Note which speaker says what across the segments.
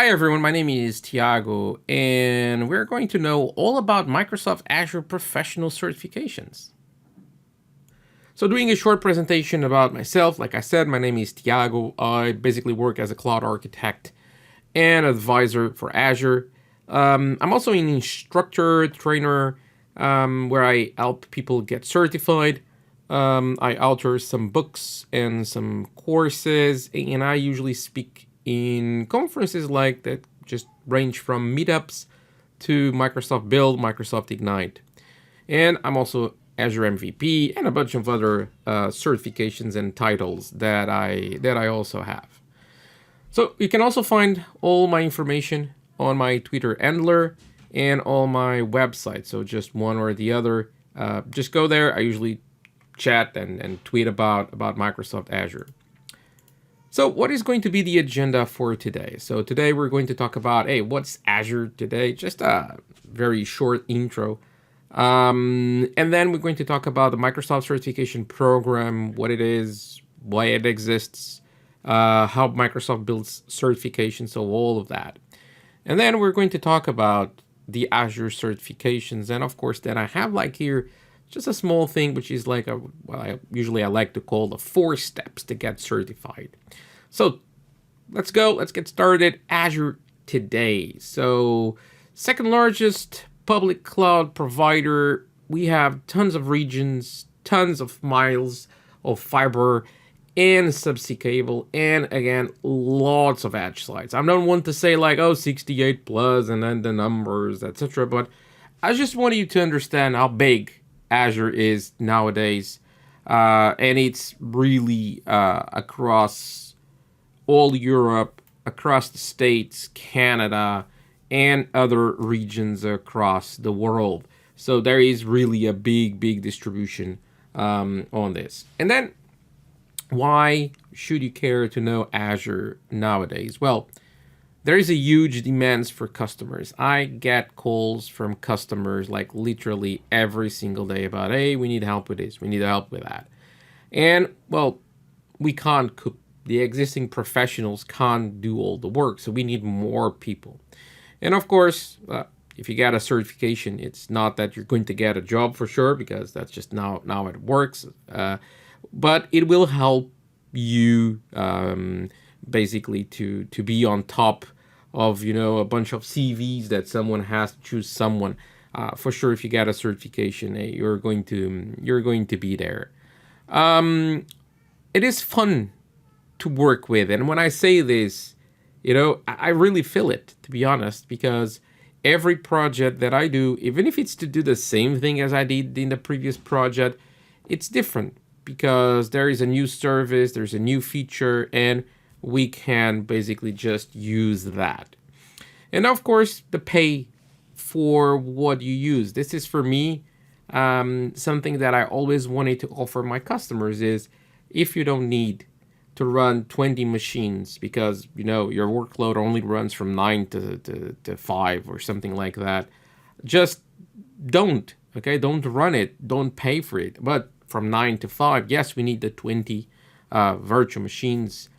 Speaker 1: Hi everyone, my name is Tiago, and we're going to know all about Microsoft Azure professional certifications. So doing a short presentation about myself, like I said, my name is Tiago. I basically work as a cloud architect and advisor for Azure. I'm also an instructor, trainer, where I help people get certified. I author some books and some courses, and I usually speak in conferences like that, just range from meetups to Microsoft Build, Microsoft Ignite. And I'm also Azure MVP and a bunch of other certifications and titles that I also have. So you can also find all my information on my Twitter handler and on my website. So just one or the other. Just go there. I usually chat and tweet about Microsoft Azure. So what is going to be the agenda for today? So today we're going to talk about, hey, what's Azure today? Just a very short intro. And then we're going to talk about the Microsoft certification program, what it is, why it exists, how Microsoft builds certification, so all of that. And then we're going to talk about the Azure certifications. And of course, then I have like here just a small thing, which is like I like to call the 4 steps to get certified. So let's go. Let's get started. Azure today. So second largest public cloud provider. We have tons of regions, tons of miles of fiber and subsea cable, and again, lots of edge sites. I don't want to say like, 68 plus and then the numbers, etc. But I just want you to understand how big Azure is nowadays, and it's really across all Europe, across the States, Canada, and other regions across the world. So there is really a big distribution on this. And then, why should you care to know Azure nowadays? Well, there is a huge demand for customers. I get calls from customers like literally every single day about, hey, we need help with this, we need help with that. And well, we can't cook. The existing professionals can't do all the work, so we need more people. And of course, if you get a certification, it's not that you're going to get a job for sure, because that's just now it works. But it will help you basically to be on top of a bunch of CVs that someone has to choose someone. For sure, if you get a certification, you're going to be there. It is fun to work with, and when I say this, I really feel it, to be honest, because every project that I do, even if it's to do the same thing as I did in the previous project, it's different because there is a new service, there's a new feature, and we can basically just use that. And of course, the pay for what you use. This is for me something that I always wanted to offer my customers is, if you don't need to run 20 machines because your workload only runs from 9 to 5 or something like that, just don't run it, don't pay for it. But from 9 to 5, yes, we need the 20 virtual machines,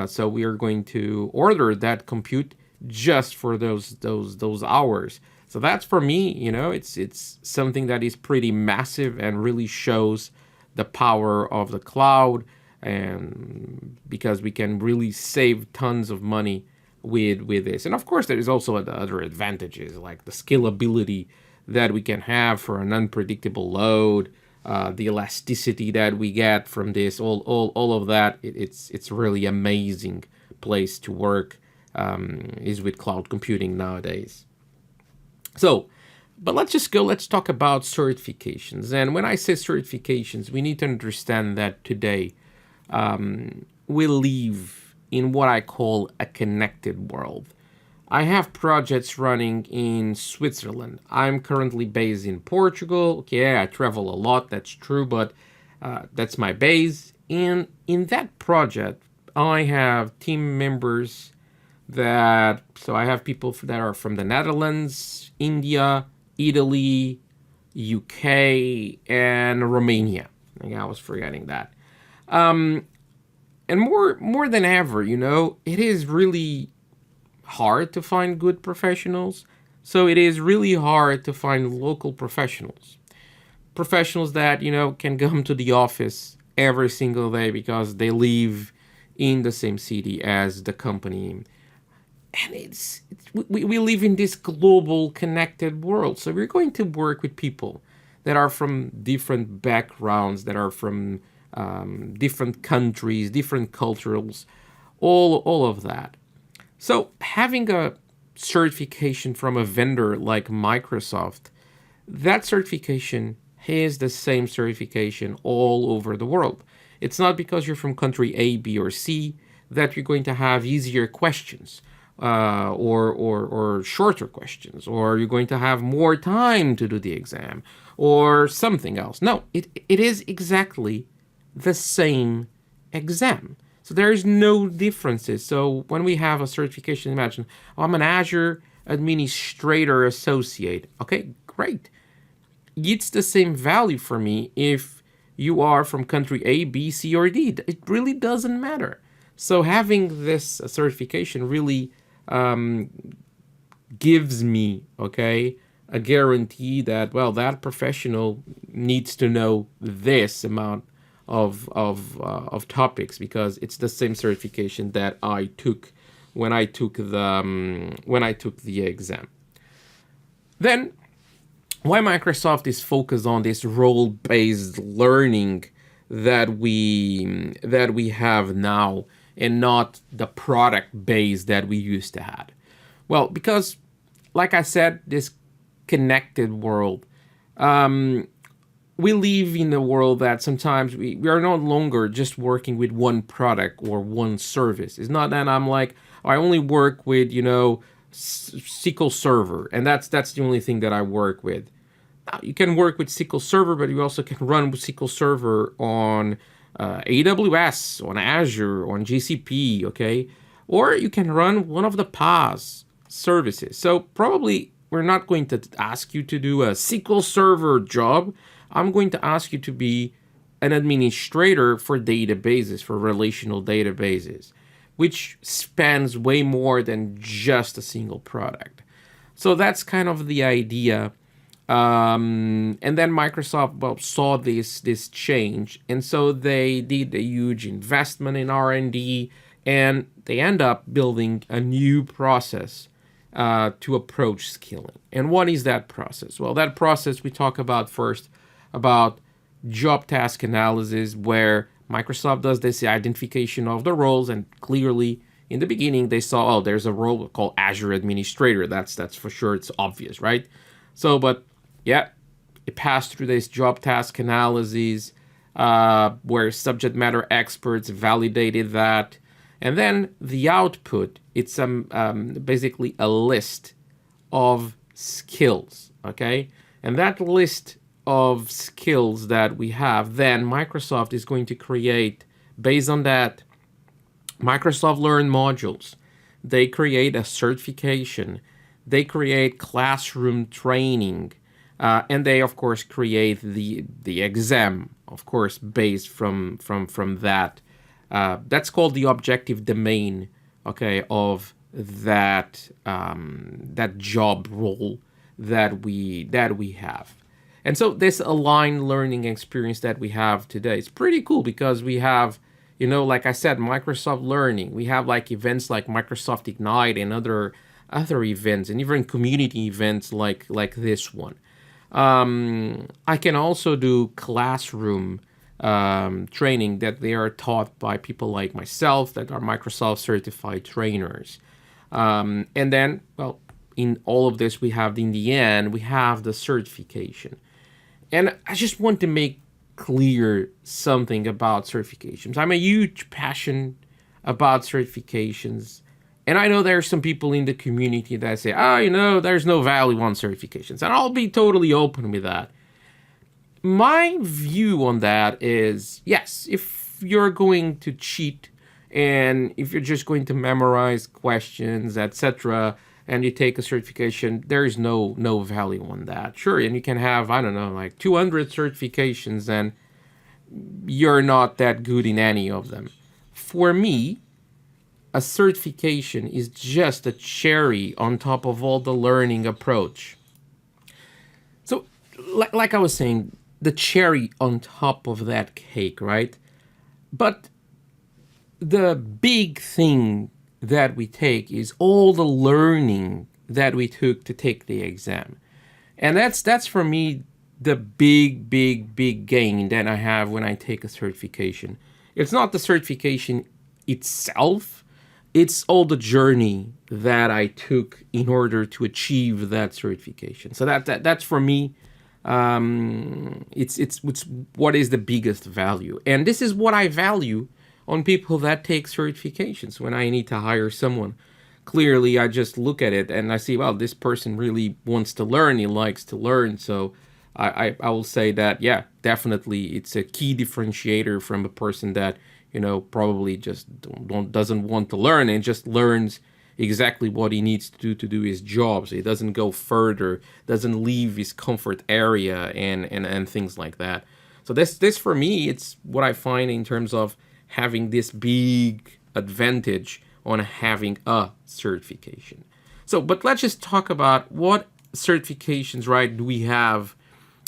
Speaker 1: so we are going to order that compute just for those hours. So that's, for me, it's something that is pretty massive and really shows the power of the cloud, and because we can really save tons of money with this. And of course, there is also other advantages like the scalability that we can have for an unpredictable load, the elasticity that we get from this, all of that. It's really amazing place to work is with cloud computing nowadays. So, but let's talk about certifications. And when I say certifications, we need to understand that today we live in what I call a connected world. I have projects running in Switzerland. I'm currently based in Portugal. Okay, I travel a lot, that's true, but that's my base. And in that project, I have team members so I have people that are from the Netherlands, India, Italy, UK, and Romania. I was forgetting that. And more than ever, it is really hard to find good professionals. So it is really hard to find local professionals. Professionals that, can come to the office every single day because they live in the same city as the company. And we live in this global connected world. So we're going to work with people that are from different backgrounds, that are from different countries, different cultures, all of that. So having a certification from a vendor like Microsoft, that certification is the same certification all over the world. It's not because you're from country A, B, or C that you're going to have easier questions or shorter questions, or you're going to have more time to do the exam or something else. No, it is exactly the same exam. So there is no differences. So when we have a certification, imagine, I'm an Azure Administrator Associate. Okay, great. It's the same value for me if you are from country A, B, C, or D. It really doesn't matter. So having this certification really gives me, a guarantee that, that professional needs to know this amount of topics, because it's the same certification that I took when I took the exam. Then, why Microsoft is focused on this role-based learning that we have now, and not the product base that we used to have? Well, because, like I said, this connected world, we live in a world that sometimes we are no longer just working with one product or one service. It's not that I'm like, I only work with, SQL Server, and that's the only thing that I work with. Now, you can work with SQL Server, but you also can run with SQL Server on AWS, on Azure, on GCP, okay? Or you can run one of the PaaS services. So probably we're not going to ask you to do a SQL Server job. I'm going to ask you to be an administrator for databases, for relational databases, which spans way more than just a single product. So that's kind of the idea. And then Microsoft saw this change, and so they did a huge investment in R&D, and they end up building a new process to approach skilling. And what is that process? Well, that process we talk about first about job task analysis, where Microsoft does this identification of the roles, and clearly in the beginning they saw, there's a role called Azure Administrator. That's for sure, it's obvious, right? So, but yeah, it passed through this job task analysis where subject matter experts validated that, and then the output, it's basically a list of skills, okay? And that list of skills that we have, then Microsoft is going to create, based on that, Microsoft Learn modules. They create a certification. They create classroom training. And they, of course, create the exam, of course, based from that. That's called the objective domain, okay, of that job role that we have. And so this aligned learning experience that we have today is pretty cool, because we have, like I said, Microsoft Learning. We have like events like Microsoft Ignite and other events, and even community events like this one. I can also do classroom training that they are taught by people like myself that are Microsoft certified trainers. And then, in all of this, we have, in the end, we have the certification. And I just want to make clear something about certifications. I'm a huge passion about certifications. And I know there are some people in the community that say, there's no value on certifications. And I'll be totally open with that. My view on that is, yes, if you're going to cheat and if you're just going to memorize questions, etc., and you take a certification, there is no value on that. Sure, and you can have, 200 certifications and you're not that good in any of them. For me, a certification is just a cherry on top of all the learning approach. So, like I was saying, the cherry on top of that cake, right? But the big thing that we take is all the learning that we took to take the exam. And that's for me the big gain that I have when I take a certification. It's not the certification itself, it's all the journey that I took in order to achieve that certification. So that's for me. It's what is the biggest value, and this is what I value on people that take certifications. When I need to hire someone, clearly I just look at it and I see, well, this person really wants to learn, he likes to learn. So I will say that, yeah, definitely it's a key differentiator from a person that, probably just doesn't want to learn and just learns exactly what he needs to do his job. So he doesn't go further, doesn't leave his comfort area and things like that. So this for me, it's what I find in terms of having this big advantage on having a certification. So, but let's just talk about what certifications, right, do we have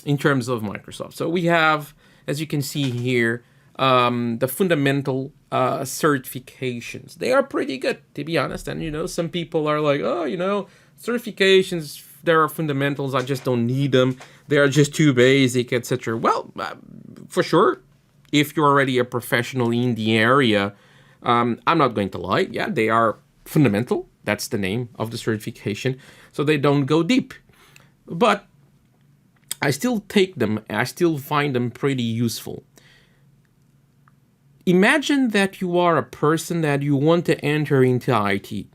Speaker 1: in terms of Microsoft. So we have, as you can see here, the fundamental certifications. They are pretty good, to be honest. And, some people are like, oh, certifications, there are fundamentals, I just don't need them. They are just too basic, etc. Well, for sure, if you're already a professional in the area, I'm not going to lie. Yeah, they are fundamental. That's the name of the certification. So they don't go deep. But I still take them. I still find them pretty useful. Imagine that you are a person that you want to enter into IT.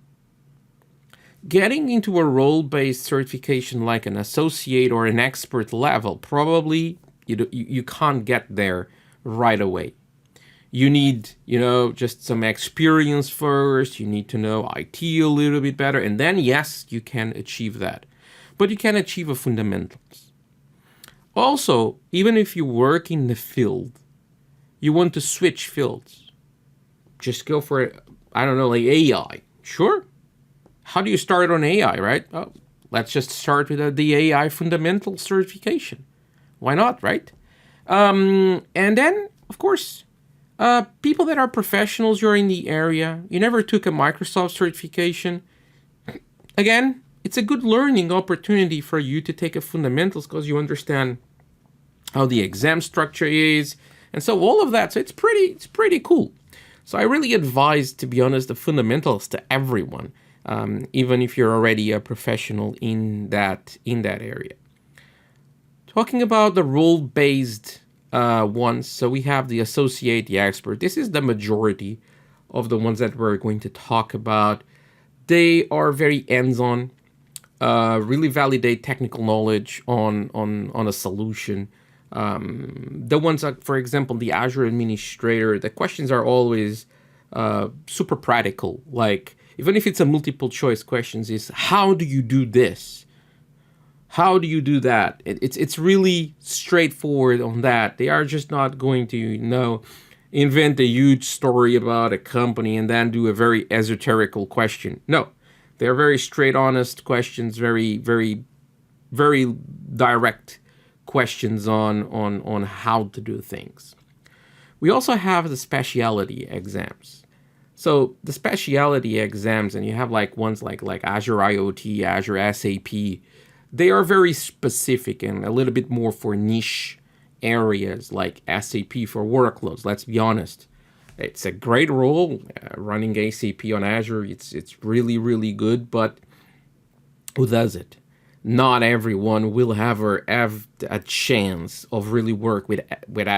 Speaker 1: Getting into a role-based certification like an associate or an expert level, probably you can't get there right away. You need, just some experience first. You need to know IT a little bit better. And then, yes, you can achieve that. But you can achieve a fundamentals. Also, even if you work in the field, you want to switch fields. Just go for, I don't know, like AI. Sure. How do you start on AI, right? Oh, let's just start with the AI fundamental certification. Why not, right? And then, of course, people that are professionals, you're in the area, you never took a Microsoft certification. Again, it's a good learning opportunity for you to take a fundamentals because you understand how the exam structure is. And so all of that, so it's pretty cool. So I really advise, to be honest, the fundamentals to everyone, even if you're already a professional in that area. Talking about the role-based ones, so we have the associate, the expert. This is the majority of the ones that we're going to talk about. They are very hands-on, really validate technical knowledge on a solution. The ones like, for example, the Azure Administrator, the questions are always super practical. Like, even if it's a multiple choice questions, is how do you do this? How do you do that? It's really straightforward on that. They are just not going to, invent a huge story about a company and then do a very esoterical question. No, they're very straight, honest questions, very, very, very direct questions on how to do things. We also have the specialty exams. So the specialty exams, and you have like ones like Azure IoT, Azure SAP, they are very specific and a little bit more for niche areas like SAP for workloads. Let's be honest. It's a great role. Running SAP on Azure, it's really, really good, but who does it? Not everyone will have a chance of really work with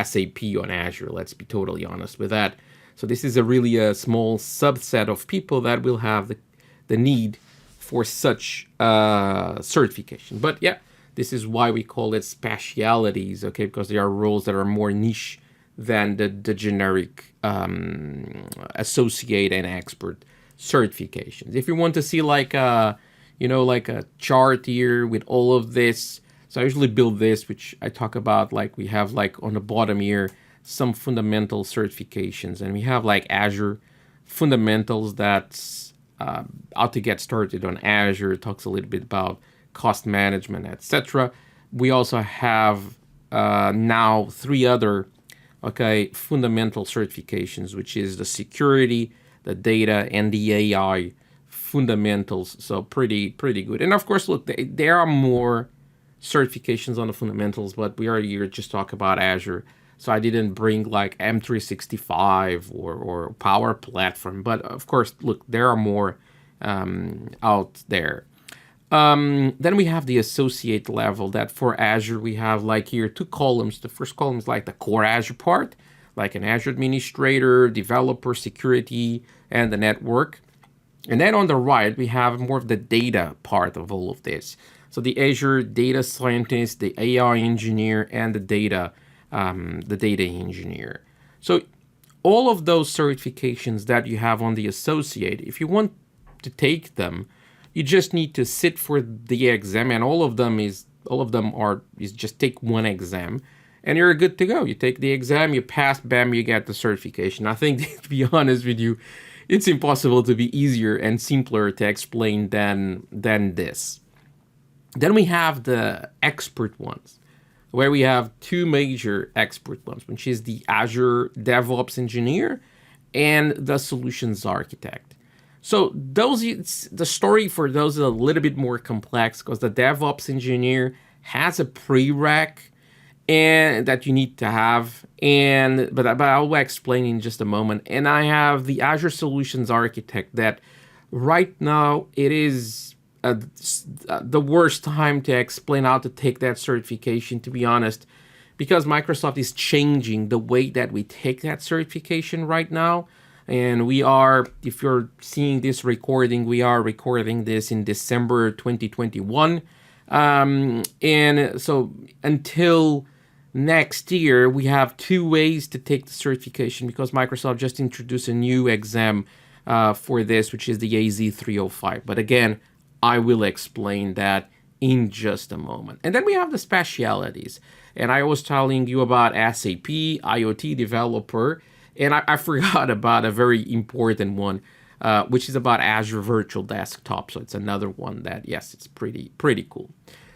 Speaker 1: SAP on Azure. Let's be totally honest with that. So this is really a small subset of people that will have the need for such certification. But yeah, this is why we call it specialities, okay? Because there are roles that are more niche than the generic associate and expert certifications. If you want to see like a chart here with all of this, so I usually build this, which I talk about, like we have like on the bottom here, some fundamental certifications, and we have like Azure Fundamentals, that's how to get started on Azure. It talks a little bit about cost management, etc. We also have now 3 other fundamental certifications, which is the security, the data, and the AI fundamentals. So pretty good. And of course, look, there are more certifications on the fundamentals, but we are here to just talk about Azure. So I didn't bring like M365 or Power Platform, but of course, look, there are more out there. Then we have the associate level, that for Azure, we have like here 2 columns. The first column is like the core Azure part, like an Azure Administrator, Developer, Security, and the network. And then on the right, we have more of the data part of all of this. So the Azure Data Scientist, the AI Engineer, and the Data Engineer. So all of those certifications that you have on the associate, if you want to take them, you just need to sit for the exam, and all of them are just take one exam, and you're good to go. You take the exam, you pass, bam, you get the certification. I think, to be honest with you, it's impossible to be easier and simpler to explain than this. Then we have the expert ones, where we have 2 major expert ones, which is the Azure DevOps Engineer and the Solutions Architect. So the story for those is a little bit more complex, because the DevOps Engineer has a prereq and that you need to have, but I'll explain in just a moment. And I have the Azure Solutions Architect, that right now it is the worst time to explain how to take that certification, to be honest, because Microsoft is changing the way that we take that certification right now. And we are, if you're seeing this recording, we are recording this in December 2021. And so until next year, we have 2 ways to take the certification, because Microsoft just introduced a new exam for this, which is the AZ305. But again, I will explain that in just a moment. And then we have the specialities. And I was telling you about SAP, IoT Developer, and I forgot about a very important one, which is about Azure Virtual Desktop. So it's another one that, yes, it's pretty cool.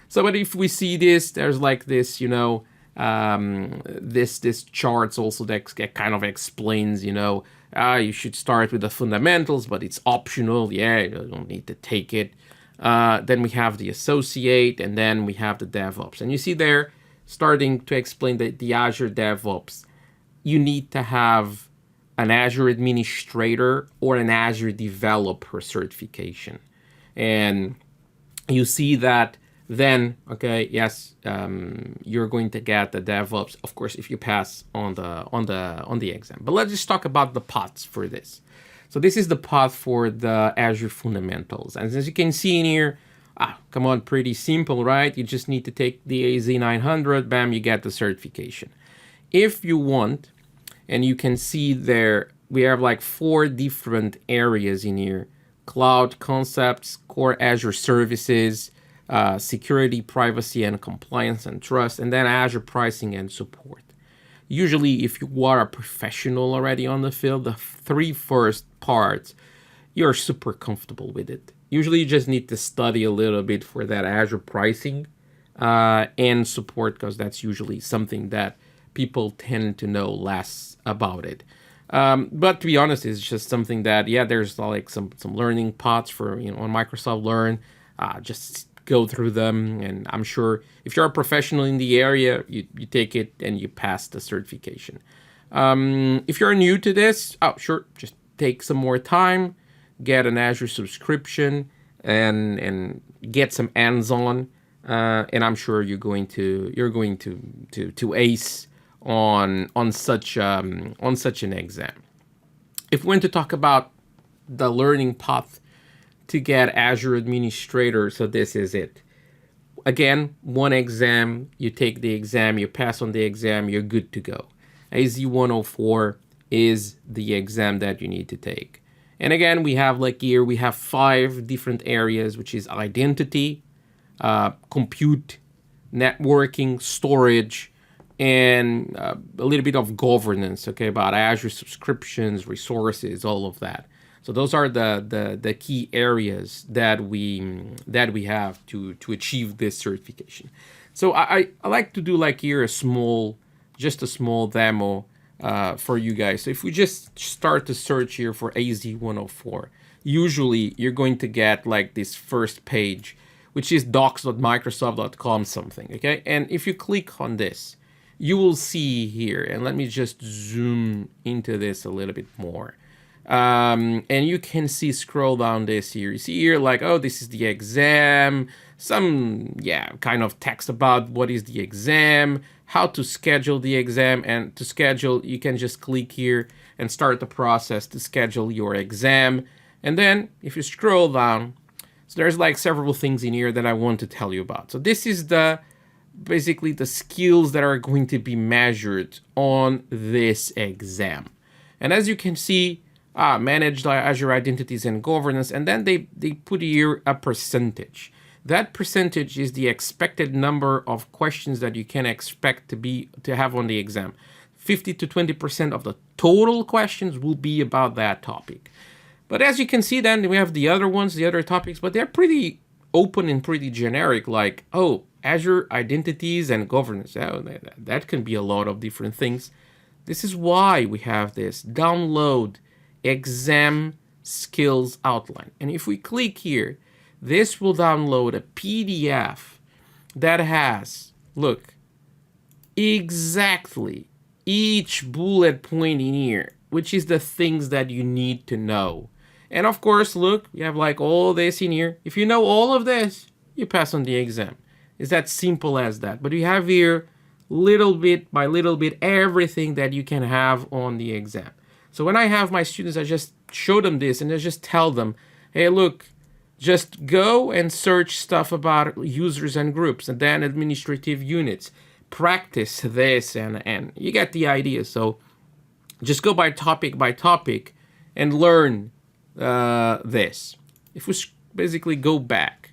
Speaker 1: So, but if we see this, there's like this, this charts also that kind of explains, you should start with the fundamentals, but it's optional. Yeah, you don't need to take it. Then we have the associate, and then we have the DevOps. And you see there, starting to explain the Azure DevOps, you need to have an Azure Administrator or an Azure Developer certification. And you see that then, you're going to get the DevOps, of course, if you pass on the exam. But let's just talk about the paths for this. So this is the path for the Azure Fundamentals. And as you can see in here, come on, pretty simple, right? You just need to take the AZ900, bam, you get the certification. If you want, and you can see there, we have like 4 different areas in here: cloud concepts, core Azure services, security, privacy and compliance and trust, and then Azure pricing and support. Usually, if you are a professional already on the field, the 3 first parts, you're super comfortable with it. Usually, you just need to study a little bit for that Azure pricing and support, because that's usually something that people tend to know less about it. But to be honest, it's just something that, there's like some learning paths for, on Microsoft Learn. Just go through them, and I'm sure if you're a professional in the area, you take it and you pass the certification. If you're new to this, sure, just take some more time, get an Azure subscription, and get some hands-on, and I'm sure you're going to ace on such an exam. If we want to talk about the learning path to get Azure Administrator, so this is it. Again, 1 exam, you take the exam, you pass on the exam, you're good to go. AZ104 is the exam that you need to take. And again, we have 5 different areas, which is identity, compute, networking, storage, and a little bit of governance, about Azure subscriptions, resources, all of that. So those are the key areas that we have to achieve this certification. So I like to do like here just a small demo for you guys. So if we just start to search here for AZ104, usually you're going to get like this first page, which is docs.microsoft.com something, okay? And if you click on this, you will see here, and let me just zoom into this a little bit more. And you can see, scroll down this here. You see here like, oh, this is the exam, some, kind of text about what is the exam, how to schedule the exam, and to schedule, you can just click here and start the process to schedule your exam. And then if you scroll down, so there's like several things in here that I want to tell you about. So this is basically the skills that are going to be measured on this exam. And as you can see, manage Azure identities and governance, and then they put here a percentage. That percentage is the expected number of questions that you can expect to have on the exam. 50 to 20% of the total questions will be about that topic. But as you can see, then we have the other ones, the other topics, but they're pretty open and pretty generic, like, oh, Azure identities and governance. Oh, that can be a lot of different things. This is why we have this download exam skills outline. And if we click here, this will download a PDF that has, look, exactly each bullet point in here, which is the things that you need to know. And of course, look, you have like all this in here. If you know all of this, you pass on the exam. It's that simple as that. But you have here, little bit by little bit, everything that you can have on the exam. So when I have my students, I just show them this and I just tell them, hey, look, just go and search stuff about users and groups and then administrative units. Practice this and you get the idea. So just go by topic and learn this. If we basically go back.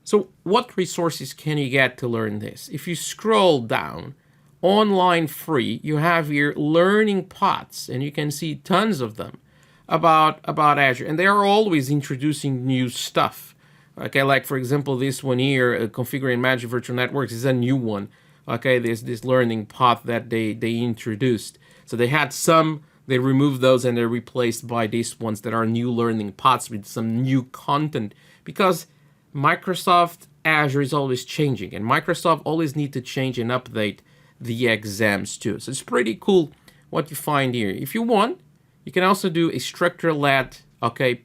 Speaker 1: So what resources can you get to learn this? If you scroll down, online free, you have here learning pots, and you can see tons of them about Azure, and they are always introducing new stuff. Okay, like for example, this one here, configure and manage virtual networks, is a new one. Okay, this learning pot that they introduced. So they had some, they removed those and they're replaced by these ones that are new learning pots with some new content, because Microsoft Azure is always changing, and Microsoft always need to change and update the exams too. So it's pretty cool what you find here. If you want, you can also do a structure-led,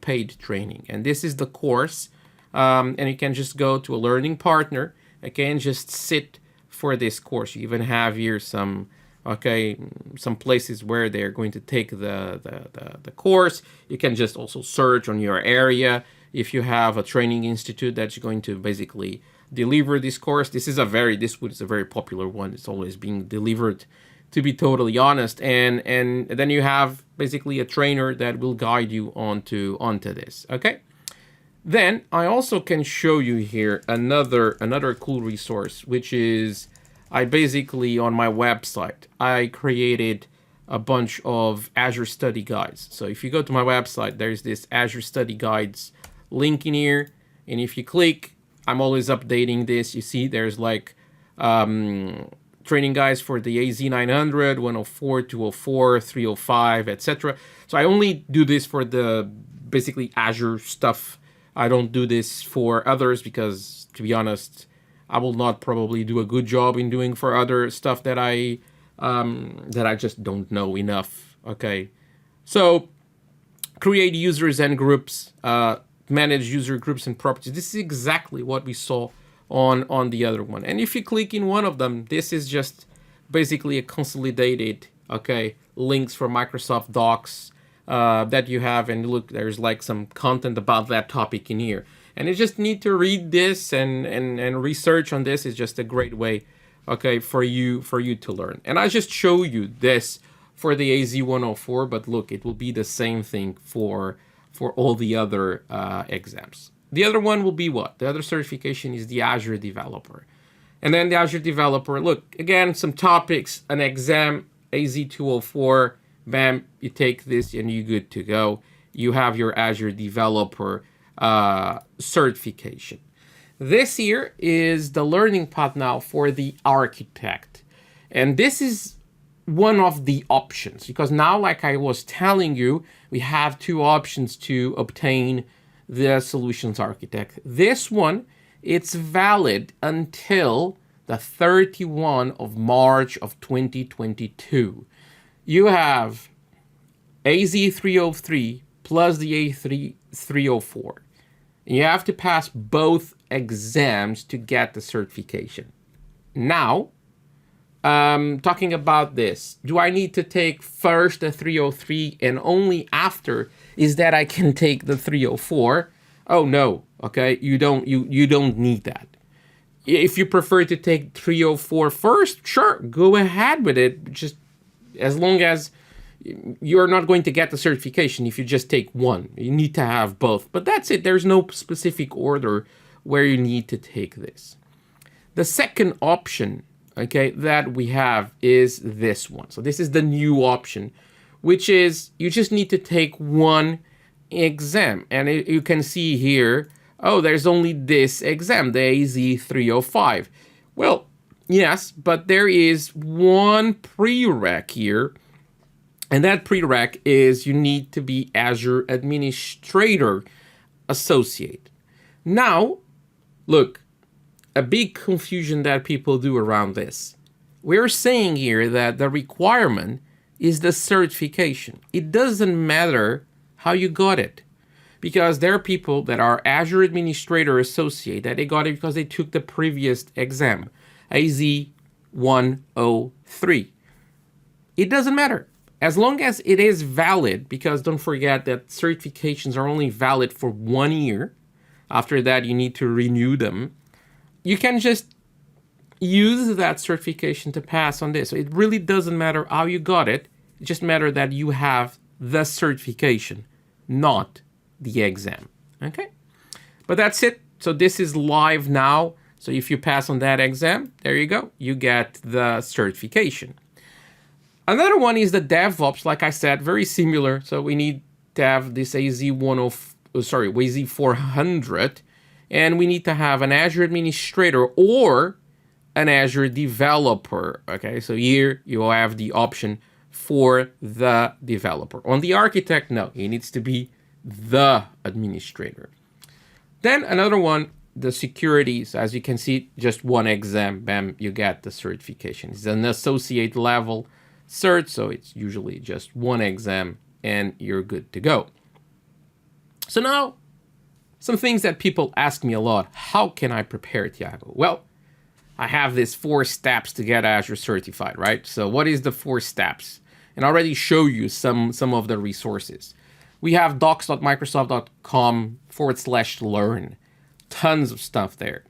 Speaker 1: paid training. And this is the course. And you can just go to a learning partner, and just sit for this course. You even have here some places where they're going to take the course. You can just also search on your area. If you have a training institute that's going to basically deliver this course, this is a very popular one. It's always being delivered, to be totally honest. And then you have basically a trainer that will guide you onto this. Okay. Then I also can show you here another cool resource, which is I basically on my website I created a bunch of Azure study guides. So if you go to my website, there's this Azure study guides link in here, and if you click, I'm always updating this. You see there's like training guides for the AZ900, 104, 204, 305, etc. So I only do this for the basically Azure stuff. I don't do this for others because, to be honest, I will not probably do a good job in doing for other stuff that I just don't know enough. Okay, so create users and groups, manage user groups and properties. This is exactly what we saw on the other one. And if you click in one of them, this is just basically a consolidated links for Microsoft Docs that you have, and look, there's like some content about that topic in here, and you just need to read this and research on this. Is just a great way for you to learn. And I just show you this for the AZ104, but look, it will be the same thing for all the other exams. The other one will be what? The other certification is the Azure Developer. And then the Azure Developer, look, again, some topics, an exam, AZ204, bam, you take this and you're good to go. you have your Azure Developer certification. This here is the learning path now for the architect. And this is one of the options, because now, like I was telling you, we have two options to obtain the solutions architect. This one, it's valid until the 31 of March of 2022. You have AZ303 plus the A304. You have to pass both exams to get the certification. Now, talking about this, do I need to take first the 303 and only after is that I can take the 304? Oh no, okay, you don't need that. If you prefer to take 304 first, sure, go ahead with it. Just as long as you're not going to get the certification if you just take one. You need to have both. But that's it. There's no specific order where you need to take this. The second option, okay, that we have is this one. So this is the new option, which is you just need to take one exam. And you can see here, oh, there's only this exam, the AZ305. Well, yes, but there is one prereq here. And that prereq is you need to be Azure Administrator Associate. Now, look, a big confusion that people do around this. We're saying here that the requirement is the certification. It doesn't matter how you got it, because there are people that are Azure Administrator Associate that they got it because they took the previous exam, AZ103. It doesn't matter. As long as it is valid, because don't forget that certifications are only valid for 1 year. After that, you need to renew them. You can just use that certification to pass on this. So it really doesn't matter how you got it. It just matters that you have the certification, not the exam. Okay? But that's it. So this is live now. So if you pass on that exam, there you go. You get the certification. Another one is the DevOps, like I said, very similar. So we need to have this AZ400, and we need to have an Azure Administrator or an Azure Developer. Okay, so here you will have the option for the developer. On the architect, no, it needs to be the administrator. Then another one, the securities, as you can see, just one exam, bam, you get the certification. It's an associate level cert, so it's usually just one exam and you're good to go. So now, some things that people ask me a lot. How can I prepare, Tiago? Well, I have these 4 steps to get Azure certified, right? So what is the 4 steps? And I already show you some of the resources. We have docs.microsoft.com/learn. Tons of stuff there.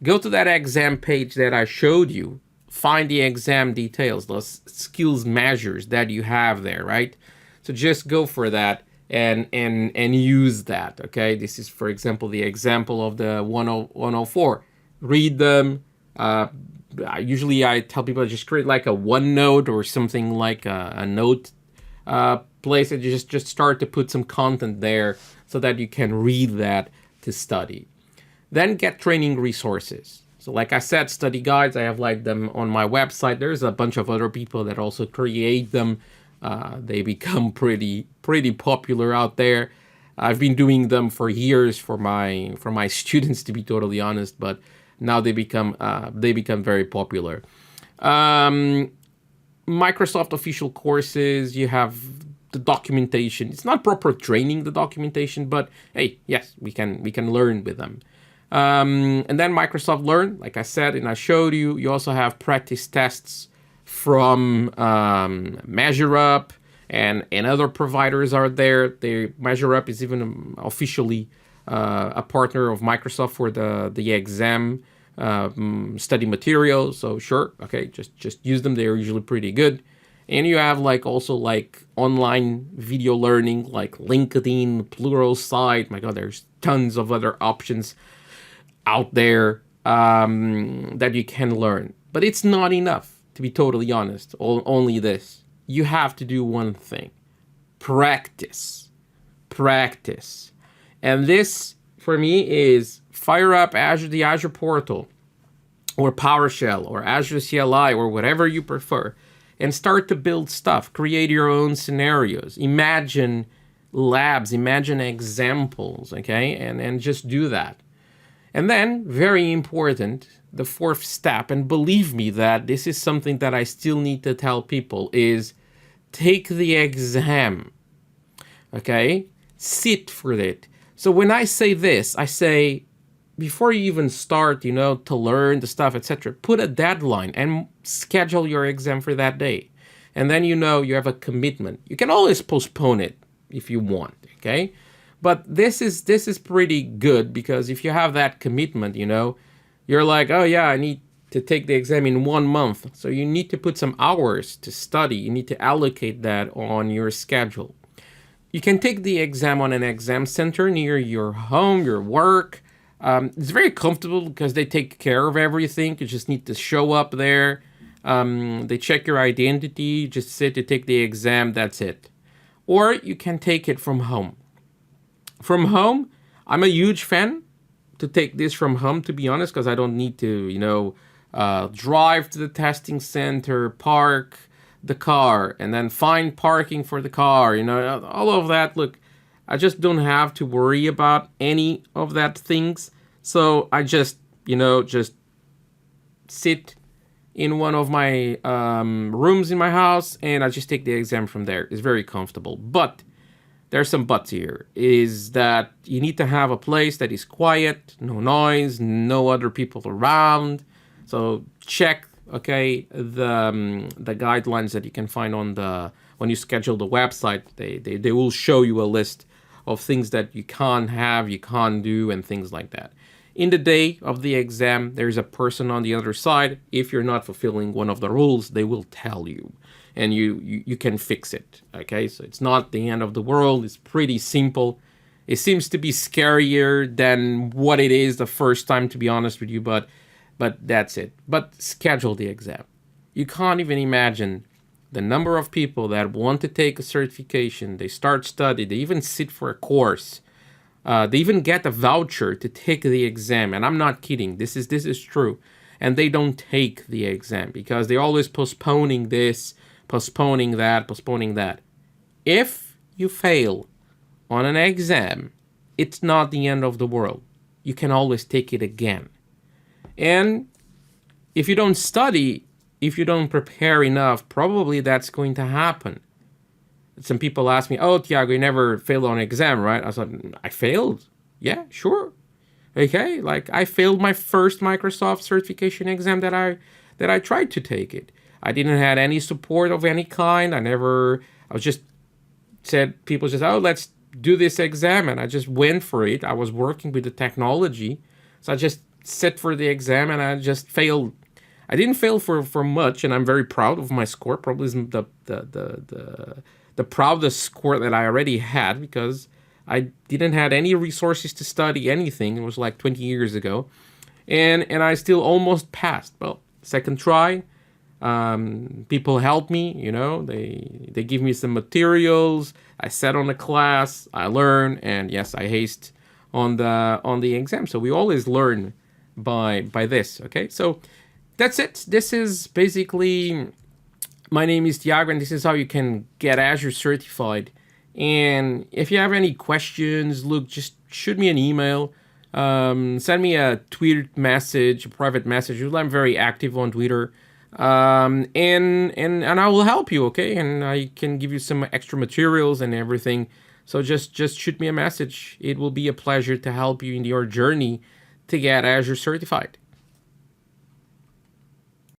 Speaker 1: Go to that exam page that I showed you. Find the exam details, those skills measures that you have there, right? So just go for that and use that, okay? This is, for example, the example of the 104. Read them. Usually I tell people just create like a OneNote or something like a note place, and you just start to put some content there so that you can read that to study. Then get training resources. So like I said, study guides, I have like them on my website. There's a bunch of other people that also create them. They become pretty popular out there. I've been doing them for years for my students, to be totally honest, but now they become very popular. Microsoft official courses, you have the documentation. It's not proper training, the documentation, but hey, yes, we can learn with them. And then Microsoft Learn, like I said, and I showed you, you also have practice tests from MeasureUp and other providers are there. MeasureUp is even officially a partner of Microsoft for the exam study materials. So sure, okay, just use them. They're usually pretty good. And you have also online video learning like LinkedIn, Pluralsight. My God, there's tons of other options out there that you can learn. But it's not enough, to be totally honest. Only this. You have to do one thing. Practice. practice. And this, for me, is fire up the Azure portal, or PowerShell, or Azure CLI, or whatever you prefer, and start to build stuff. Create your own scenarios. Imagine labs, imagine examples, okay? And just do that. And then, very important, the fourth step, and believe me that this is something that I still need to tell people, is take the exam, okay? Sit for it. So when I say this, I say, before you even start, to learn the stuff, etc., put a deadline and schedule your exam for that day. And then you have a commitment. You can always postpone it if you want, okay? But this is pretty good, because if you have that commitment, you're like, oh yeah, I need to take the exam in 1 month. So you need to put some hours to study. You need to allocate that on your schedule. You can take the exam on an exam center near your home, your work. It's very comfortable because they take care of everything. You just need to show up there. They check your identity, just sit to take the exam, that's it. Or you can take it from home. From home, I'm a huge fan to take this from home, to be honest, because I don't need to, drive to the testing center, park the car, and then find parking for the car, all of that. Look, I just don't have to worry about any of that things. So I just, just sit in one of my rooms in my house, and I just take the exam from there. It's very comfortable. But there's some buts here, is that you need to have a place that is quiet, no noise, no other people around. So check, okay, the guidelines that you can find when you schedule the website. They will show you a list of things that you can't have, you can't do, and things like that. In the day of the exam, there's a person on the other side. If you're not fulfilling one of the rules, they will tell you, and you can fix it, okay? So it's not the end of the world. It's pretty simple. It seems to be scarier than what it is the first time, to be honest with you, but that's it. But schedule the exam. You can't even imagine the number of people that want to take a certification. They start study. They even sit for a course. They even get a voucher to take the exam. And I'm not kidding. This is true. And they don't take the exam because they're always postponing this, postponing that. If you fail on an exam, it's not the end of the world. You can always take it again. And if you don't study, if you don't prepare enough, probably that's going to happen. Some people ask me, oh, Tiago, you never failed on an exam, right? I was like, I failed? Yeah, sure. Okay, like I failed my first Microsoft certification exam that I tried to take it. I didn't have any support of any kind. People just, oh, let's do this exam. And I just went for it. I was working with the technology. So I just sat for the exam and I just failed. I didn't fail for much, and I'm very proud of my score. Probably isn't the proudest score that I already had, because I didn't have any resources to study anything. It was like 20 years ago. And I still almost passed. Well, second try, people helped me, they give me some materials. I sat on the class, I learned, and yes, I aced on the exam. So we always learn by this, okay? So that's it. This is basically, my name is Tiago, and this is how you can get Azure certified. And if you have any questions, look, just shoot me an email. Send me a tweet message, a private message. I'm very active on Twitter. And I will help you, okay? And I can give you some extra materials and everything. So just shoot me a message. It will be a pleasure to help you in your journey to get Azure certified.